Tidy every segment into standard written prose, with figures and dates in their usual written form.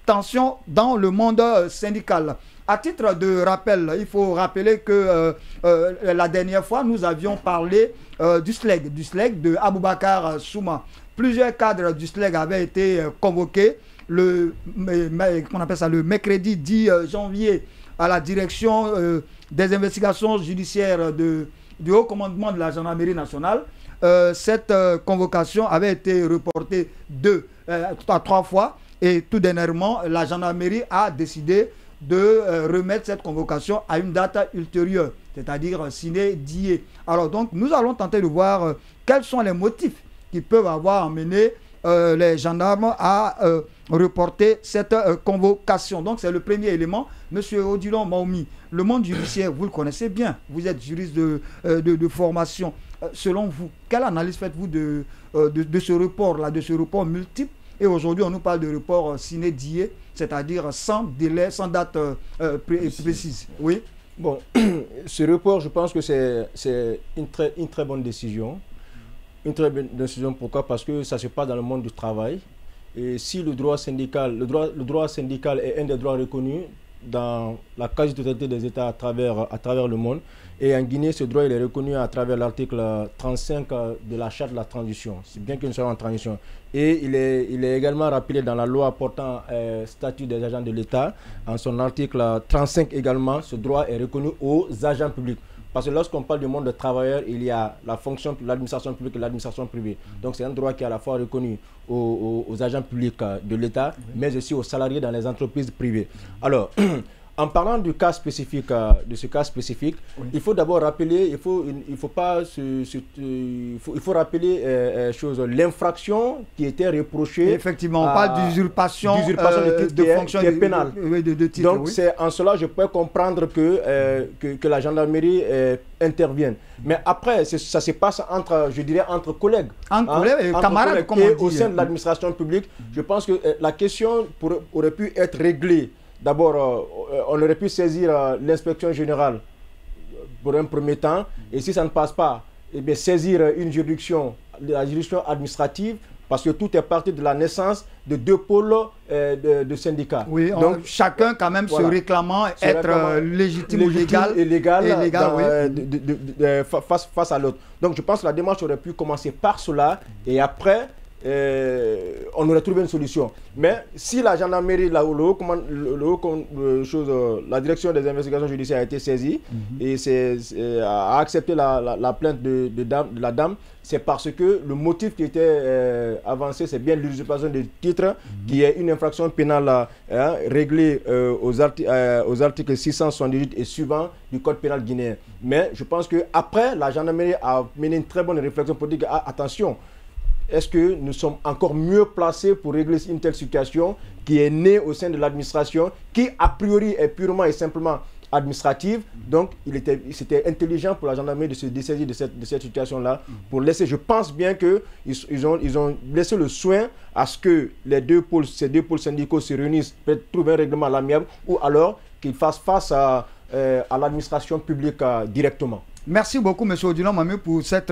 tensions dans le monde syndical. À titre de rappel, il faut rappeler que la dernière fois, nous avions parlé du SLEG de Aboubakar Souma. Plusieurs cadres du SLEG avaient été convoqués le mercredi 10 janvier à la direction des investigations judiciaires du haut commandement de la gendarmerie nationale. Cette convocation avait été reportée 3 fois et tout dernièrement, la gendarmerie a décidé de remettre cette convocation à une date ultérieure, c'est-à-dire sine die. Alors donc, nous allons tenter de voir quels sont les motifs qui peuvent avoir amené les gendarmes à reporter cette convocation. Donc c'est le premier élément. Monsieur Odilon Maoumi, le monde judiciaire, vous le connaissez bien, vous êtes juriste de formation. Selon vous, quelle analyse faites-vous de ce report-là, de ce report multiple? Et aujourd'hui, on nous parle de report sine die, c'est-à-dire sans délai, sans date précise. Oui. Bon, ce report, je pense que c'est une très bonne décision. Une très bonne décision, pourquoi? Parce que ça se passe dans le monde du travail. Et si le droit syndical, le droit syndical est un des droits reconnus dans la quasi-totalité des États à travers le monde. Et en Guinée, ce droit il est reconnu à travers l'article 35 de la charte de la transition. C'est bien que nous soyons en transition. Et il est également rappelé dans la loi portant statut des agents de l'État. En son article 35 également, ce droit est reconnu aux agents publics. Parce que lorsqu'on parle du monde des travailleurs, il y a la fonction, l'administration publique et l'administration privée. Donc c'est un droit qui est à la fois reconnu aux agents publics de l'État, mais aussi aux salariés dans les entreprises privées. Alors, en parlant du cas spécifique, il faut d'abord rappeler, il faut rappeler l'infraction qui était reprochée. Effectivement, on parle d'usurpation de fonction qui est pénale. Donc oui. c'est en cela je peux comprendre que la gendarmerie intervienne. Mais après, ça se passe entre collègues. Collègues et camarades, comme on dit. Au sein de l'administration publique, je pense que la question aurait pu être réglée. D'abord, on aurait pu saisir l'inspection générale pour un premier temps. Et si ça ne passe pas, eh bien, saisir la juridiction administrative, parce que tout est parti de la naissance de 2 pôles de syndicats. Oui, donc chacun quand même se réclamant être légitime ou légal face à l'autre. Donc je pense que la démarche aurait pu commencer par cela et après on aurait trouvé une solution. Mais si la gendarmerie, la direction des investigations judiciaires a été saisie et a accepté la plainte de la dame, c'est parce que le motif qui était avancé, c'est bien l'usurpation de titre, qui est une infraction pénale réglée aux articles 678 et suivants du Code pénal guinéen. Mais je pense qu'après, la gendarmerie a mené une très bonne réflexion pour dire attention, est-ce que nous sommes encore mieux placés pour régler une telle situation qui est née au sein de l'administration, qui a priori est purement et simplement administrative. Donc c'était intelligent pour la gendarmerie de se dessaisir de cette situation-là, pour laisser, je pense bien qu'ils ont laissé le soin à ce que ces deux pôles syndicaux se réunissent, peut-être trouver un règlement à l'amiable, ou alors qu'ils fassent face à l'administration publique directement. Merci beaucoup, M. Odilon Maoumi, pour cette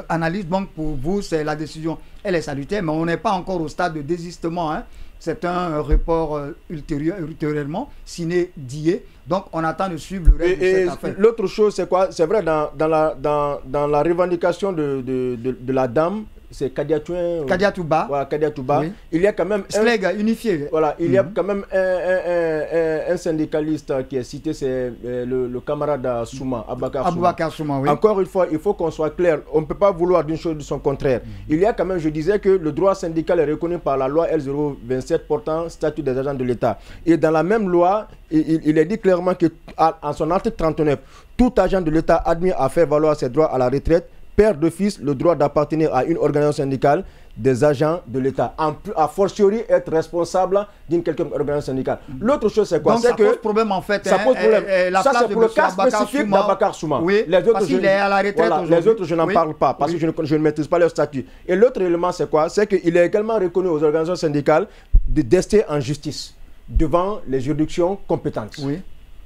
analyse. Donc, pour vous, c'est la décision, elle est salutaire, mais on n'est pas encore au stade de désistement. Hein. C'est un report ultérieurement, sine die. Donc, on attend de suivre le reste de cette affaire. L'autre chose, c'est quoi? C'est vrai, dans la revendication de la dame, c'est Kadiatouba. Voilà, Kadiatouba. Oui. Il y a quand même SLEG unifié. Voilà, il y a quand même un syndicaliste qui est cité, c'est le camarade Souma, Aboubakar Souma. Oui. Encore une fois, il faut qu'on soit clair. On ne peut pas vouloir d'une chose de son contraire. Il y a quand même, je disais que le droit syndical est reconnu par la loi L027 portant statut des agents de l'État. Et dans la même loi, il est dit clairement qu'en son article 39, tout agent de l'État admis à faire valoir ses droits à la retraite perd d'office le droit d'appartenir à une organisation syndicale des agents de l'État. A fortiori, être responsable d'une quelconque organisation syndicale. L'autre chose, c'est quoi? Donc, ça pose problème, en fait. Ça pose problème. Ça, c'est pour le cas spécifique d'Abakar Souma. Oui, parce qu'il est à la retraite aujourd'hui. Les autres, je n'en parle pas, parce que je ne maîtrise pas leur statut. Et l'autre élément, c'est quoi? C'est qu'il est également reconnu aux organisations syndicales de rester en justice devant les juridictions compétentes. Oui.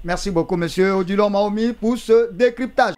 Merci beaucoup, M. Odilon Maoumi, pour ce décryptage.